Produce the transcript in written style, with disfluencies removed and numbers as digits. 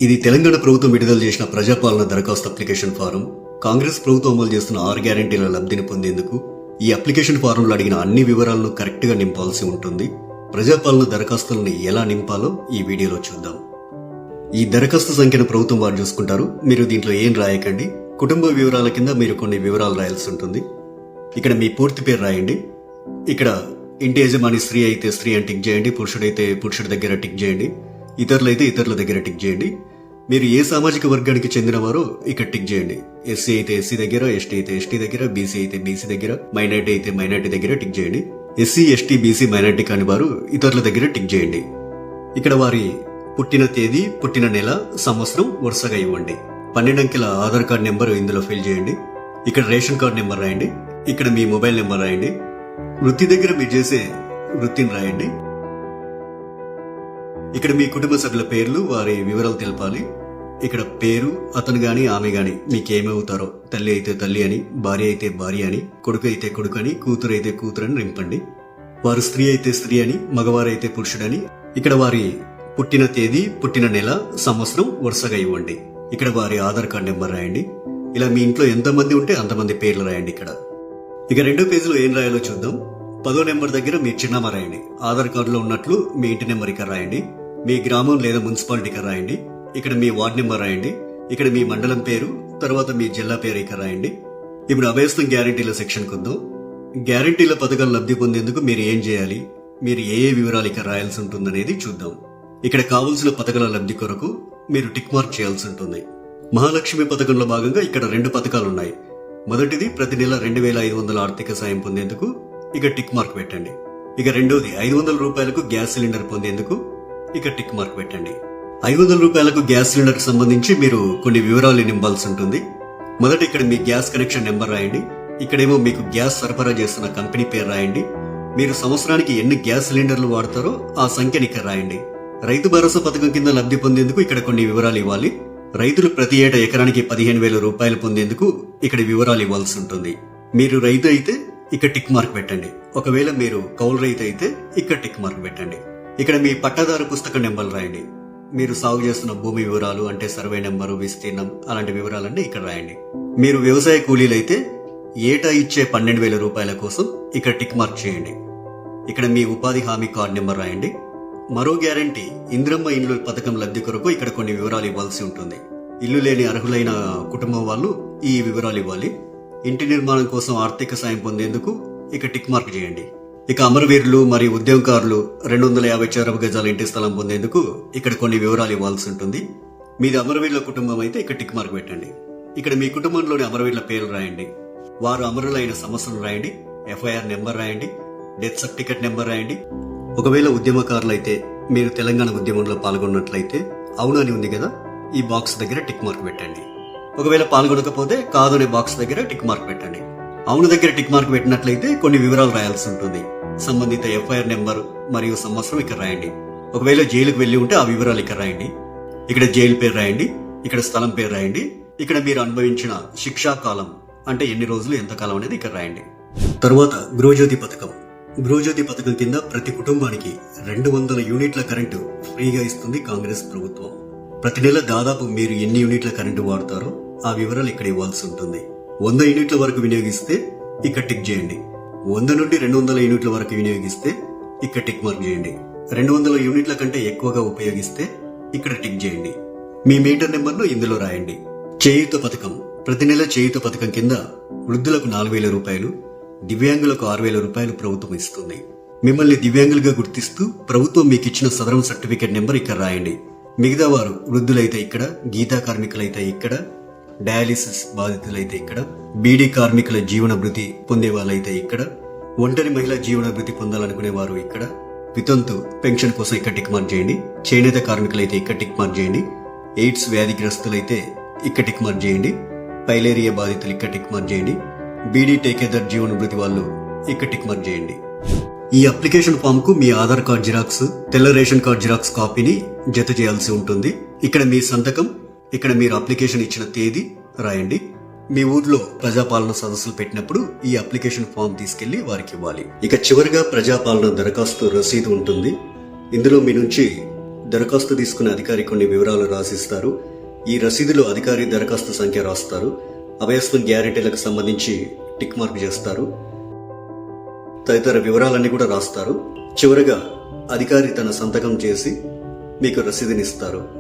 ఇది తెలంగాణ ప్రభుత్వం విడుదల చేసిన ప్రజాపాలన దరఖాస్తు అప్లికేషన్ ఫారం. కాంగ్రెస్ ప్రభుత్వం అమలు చేస్తున్న 6 గ్యారెంటీల లబ్ధిని పొందేందుకు ఈ అప్లికేషన్ ఫారంలో అడిగిన అన్ని వివరాలను కరెక్ట్ గా నింపాల్సి ఉంటుంది. ప్రజాపాలన దరఖాస్తులను ఎలా నింపాలో ఈ వీడియోలో చూద్దాం. ఈ దరఖాస్తు సంఖ్యను ప్రభుత్వం వారు చూసుకుంటారు. మీరు దీంట్లో ఏం రాయకండి. కుటుంబ వివరాల కింద మీరు కొన్ని వివరాలు రాయాల్సి ఉంటుంది. ఇక్కడ మీ పూర్తి పేరు రాయండి. ఇక్కడ ఇంటి యజమాని స్త్రీ అయితే స్త్రీ అని టిక్ చేయండి, పురుషుడైతే పురుషుడి దగ్గర టిక్ చేయండి, ఇతరులైతే ఇతరుల దగ్గర టిక్ చేయండి. మీరు ఏ సామాజిక వర్గానికి చెందినవారో ఇక్కడ టిక్ చేయండి. ఎస్సీ అయితే ఎస్సీ దగ్గర, ఎస్టీ అయితే ఎస్టీ దగ్గర, బీసీ అయితే బీసీ దగ్గర, మైనార్టీ అయితే మైనార్టీ దగ్గర టిక్ చేయండి. ఎస్సీ ఎస్టీ బీసీ మైనార్టీ కాని వారు ఇతరుల దగ్గర టిక్ చేయండి. ఇక్కడ వారి పుట్టిన తేదీ, పుట్టిన నెల, సంవత్సరం వరుసగా ఇవ్వండి. 12 అంకెల ఆధార్ కార్డ్ నెంబర్ ఇందులో ఫిల్ చేయండి. ఇక్కడ రేషన్ కార్డ్ నెంబర్ రాయండి. ఇక్కడ మీ మొబైల్ నెంబర్ రాయండి. వృత్తి దగ్గర మీరు చేసే వృత్తిని రాయండి. ఇక్కడ మీ కుటుంబ సభ్యుల పేర్లు, వారి వివరాలు తెలపాలి. ఇక్కడ పేరు, అతను గాని ఆమె గాని మీకేమవుతారో, తల్లి అయితే తల్లి అని, భార్య అయితే భార్య అని, కొడుకు అయితే కొడుకు అని, కూతురు అయితే కూతురు అని నింపండి. వారు స్త్రీ అయితే స్త్రీ అని, మగవారైతే పురుషుడని. ఇక్కడ వారి పుట్టిన తేదీ, పుట్టిన నెల, సంవత్సరం వరుసగా ఇవ్వండి. ఇక్కడ వారి ఆధార్ కార్డ్ నెంబర్ రాయండి. ఇలా మీ ఇంట్లో ఎంతమంది ఉంటే అంతమంది పేర్లు రాయండి. ఇక్కడ ఇక 2వ పేజీలో ఏం రాయాలో చూద్దాం. 10వ నెంబర్ దగ్గర మీ చిరునామా రాయండి. ఆధార్ కార్డులో ఉన్నట్లు మీ ఇంటి నెంబర్ ఇక్కడ రాయండి. మీ గ్రామం లేదా మున్సిపాలిటీ ఇక్కడ రాయండి. ఇక్కడ మీ వార్డ్ నెంబర్ రాయండి. ఇక్కడ మీ మండలం పేరు, తర్వాత మీ జిల్లా పేరు ఇక్కడ రాయండి. ఇప్పుడు అభయస్థం గ్యారంటీల సెక్షన్ కొందాం. గ్యారంటీల పథకాలు లబ్ధి పొందేందుకు మీరు ఏం చేయాలి, మీరు ఏ వివరాలు ఇక్కడ రాయాల్సి ఉంటుందనేది చూద్దాం. ఇక్కడ కావలసిన పథకాల లబ్ధి కొరకు మీరు టిక్ మార్క్ చేయాల్సి ఉంటుంది. మహాలక్ష్మి పథకంలో భాగంగా ఇక్కడ 2 పథకాలు ఉన్నాయి. మొదటిది ప్రతి నెల 2500 ఆర్థిక సాయం పొందేందుకు ఇక టిక్ మార్క్ పెట్టండి. ఇక రెండోది 500 రూపాయలకు గ్యాస్ సిలిండర్ పొందేందుకు ఇక టిక్ మార్క్ పెట్టండి. 500 రూపాయలకు గ్యాస్ సిలిండర్ సంబంధించి మీరు కొన్ని వివరాలు నింపాల్సి ఉంటుంది. మొదట ఇక్కడ మీ గ్యాస్ కనెక్షన్ నెంబర్ రాయండి. ఇక్కడేమో మీకు గ్యాస్ సరఫరా చేస్తున్న కంపెనీ పేరు రాయండి. మీరు సంవత్సరానికి ఎన్ని గ్యాస్ సిలిండర్లు వాడతారో ఆ సంఖ్యని ఇక్కడ రాయండి. రైతు భరోసా పథకం కింద లబ్ధి పొందేందుకు ఇక్కడ కొన్ని వివరాలు ఇవ్వాలి. రైతులు ప్రతి ఏటా ఎకరానికి 15,000 రూపాయలు పొందేందుకు ఇక్కడ వివరాలు ఇవ్వాల్సి ఉంటుంది. మీరు రైతు అయితే ఇక్కడ టిక్ మార్క్ పెట్టండి. ఒకవేళ మీరు కౌలు రైతు అయితే ఇక్కడ టిక్ మార్క్ పెట్టండి. ఇక్కడ మీ పట్టాదారు పుస్తక నెంబర్లు రాయండి. మీరు సాగు చేస్తున్న భూమి వివరాలు అంటే సర్వే నెంబరు, విస్తీర్ణం అలాంటి వివరాలన్నీ ఇక్కడ రాయండి. మీరు వ్యవసాయ కూలీలైతే ఏటా ఇచ్చే 12,000 రూపాయల కోసం ఇక్కడ టిక్ మార్క్ చేయండి. ఇక్కడ మీ ఉపాధి హామీ కార్డ్ నెంబర్ రాయండి. మరో గ్యారంటీ ఇందిరమ్మ ఇండ్లు పథకం లబ్ధి కొరకు ఇక్కడ కొన్ని వివరాలు ఇవ్వాల్సి ఉంటుంది. ఇల్లు లేని అర్హులైన కుటుంబం వాళ్ళు ఈ వివరాలు ఇవ్వాలి. ఇంటి నిర్మాణం కోసం ఆర్థిక సాయం పొందేందుకు ఇక టిక్ మార్క్ చేయండి. ఇక అమరవీరులు మరియు ఉద్యమకారులు 250 చదరపు గజాల ఇంటి స్థలం పొందేందుకు ఇక్కడ కొన్ని వివరాలు ఇవ్వాల్సి ఉంటుంది. మీది అమరవీరుల కుటుంబం అయితే ఇక్కడ టిక్ మార్క్ పెట్టండి. ఇక్కడ మీ కుటుంబంలోని అమరవీరుల పేర్లు రాయండి. వారు అమరులైన సంవత్సరం రాయండి. ఎఫ్ఐఆర్ నెంబర్ రాయండి. డెత్ సర్టిఫికెట్ నెంబర్ రాయండి. ఒకవేళ ఉద్యమకారులైతే మీరు తెలంగాణ ఉద్యమంలో పాల్గొన్నట్లయితే అవును అని ఉంది కదా, ఈ బాక్స్ దగ్గర టిక్ మార్క్ పెట్టండి. ఒకవేళ పాల్గొనకపోతే కాదు అనే బాక్స్ దగ్గర టిక్ మార్క్ పెట్టండి. అవును దగ్గర టిక్ మార్క్ పెట్టినట్లయితే కొన్ని వివరాలు రాయాల్సి ఉంటుంది. సంబంధిత ఎఫ్ఐఆర్ నెంబర్ మరియు సంవత్సరం ఇక్కడ రాయండి. ఒకవేళ జైలుకు వెళ్లి ఉంటే ఆ వివరాలు ఇక్కడ రాయండి. ఇక్కడ జైలు పేరు రాయండి. ఇక్కడ స్థలం పేరు రాయండి. ఇక్కడ మీరు అనుభవించిన శిక్షా కాలం అంటే ఎన్ని రోజులు, ఎంత కాలం అనేది ఇక్కడ రాయండి. తరువాత గృహజ్యోతి పథకం. గృహజ్యోతి పథకం కింద ప్రతి కుటుంబానికి 200 యూనిట్ల కరెంటు ఫ్రీగా ఇస్తుంది కాంగ్రెస్ ప్రభుత్వం. ప్రతి నెల దాదాపు మీరు ఎన్ని యూనిట్ల కరెంటు వాడతారో ఆ వివరాలు ఇక్కడ ఇవ్వాల్సి ఉంటుంది. 100 యూనిట్ల వరకు వినియోగిస్తే ఇక్కడ టిక్ చేయండి. 100 నుండి 200 యూనిట్ల వరకు వినియోగిస్తే ఇక్కడ టిక్ మార్క్ చేయండి. 200 యూనిట్ల కంటే ఎక్కువగా ఉపయోగిస్తే ఇక్కడ టిక్ చేయండి. మీ మీటర్ నెంబర్ను ఇందులో రాయండి. చేయూత పథకం. ప్రతి నెల చేయూత పథకం కింద వృద్ధులకు 4,000 రూపాయలు, దివ్యాంగులకు 6,000 రూపాయలు ప్రభుత్వం ఇస్తుంది. మిమ్మల్ని దివ్యాంగులుగా గుర్తిస్తూ ప్రభుత్వం మీకు ఇచ్చిన సదరం సర్టిఫికేట్ నెంబర్ ఇక్కడ రాయండి. మిగతా వారు వృద్ధులైతే ఇక్కడ, గీతా కార్మికులైతే ఇక్కడ, డయాలిసిస్ బాధితులైతే ఇక్కడ, బీడీ కార్మికుల జీవన భృతి పొందే వాళ్ళైతే ఇక్కడ, ఒంటరి మహిళ జీవన భృతి పొందాలనుకునే వారు ఇక్కడ, వితంతు పెన్షన్ కోసం ఇక్కడ టిక్ మార్క్ చేయండి. చేనేత కార్మికులైతే ఇక్కడ టిక్ మార్క్ చేయండి. ఎయిడ్స్ వ్యాధిగ్రస్తులైతే ఇక్కడ టిక్ మార్క్ చేయండి. పైలేరియా బాధితులు ఇక్కడ టిక్ మార్క్ చేయండి. బీడీ టేకేదర్ జీవన భృతి వాళ్ళు ఇక్కడ టిక్ మార్క్ చేయండి. ఈ అప్లికేషన్ ఫామ్ కు మీ ఆధార్ కార్డ్ జిరాక్స్, తెల్ల రేషన్ కార్డ్ జిరాక్స్ కాపీని జత చేయాల్సి ఉంటుంది. ఇక్కడ మీ సంతకం, ఇక్కడ మీరు అప్లికేషన్ ఇచ్చిన తేదీ రాయండి. మీ ఊర్లో ప్రజాపాలన సదస్సులు పెట్టినప్పుడు ఈ అప్లికేషన్ ఫామ్ తీసుకెళ్లి వారికి ఇవ్వాలి. ఇక చివరిగా ప్రజాపాలన దరఖాస్తు రసీదు ఉంటుంది. ఇందులో మీ నుంచి దరఖాస్తు తీసుకునే అధికారి కొన్ని వివరాలు రాసిస్తారు. ఈ రసీదులో అధికారి దరఖాస్తు సంఖ్య రాస్తారు. అభయస్వన్ గ్యారెంటీలకు సంబంధించి టిక్ మార్క్ చేస్తారు. తదితర వివరాలన్నీ కూడా రాస్తారు. చివరగా అధికారి తన సంతకం చేసి మీకు రసీదునిస్తారు.